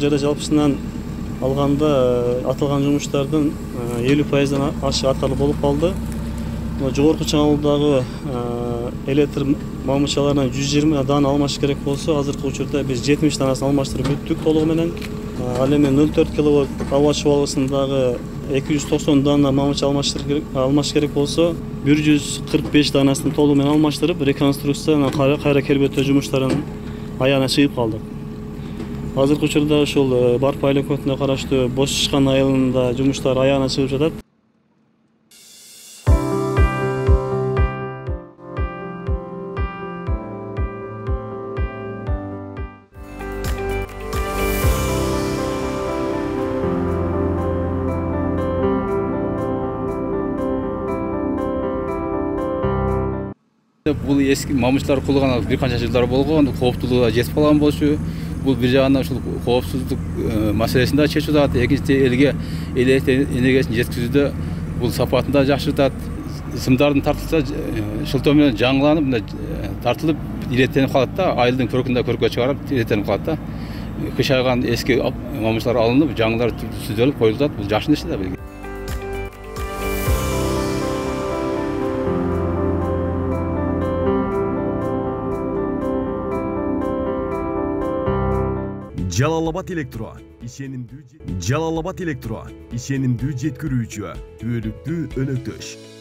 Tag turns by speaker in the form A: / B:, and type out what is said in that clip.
A: жерде жалпысынан алганда аталган жумуштардын 50%дан ашы аткарылып болуп калды. Жогорку чыңалуудагы электр мамычаларынан 120 даана алмаш керек болсо, азыркы учурда биз 70 даанасын алмаштырып бүттүк толугу менен. Ал эми 0,4 киловатт аба чубалгысындагы 290 даана мамыч алмаш керек болсо, 145 даанасын толугу менен алмаштырып, реконструкциядан кайра келбеттөө жумуштарын аягына чыгып калдык. Азыркы учурда ушул Барпа айыл өкмөтүнө караштуу Бош Чышкан айылында жумуштар аягына чыгып жатат.
B: Бул эски мамычлар кулланган бир канча жылдар болгон, кооптулугу жетип калган болчу. Бул бир жагынан ушул коопсуздук маселесин да чечип атат. Экинчи элге электр энергиясын жеткизүүдө бул сапатын да жакшыртат. Сымдардын тартылса, шылтоо менен жаңыланып, мына тартылып илеттенип калат да, айылдын көркүндө көрккө чыгарып илеттенип калат да. Кышайган эски мамычлар алынып, жаңылар түзөлүп коюлат. Бул жакшы нерсе да.
C: Жалалабад Электро ишенимдүү жеткирүүчү, түбөлүктүү өнөктөш.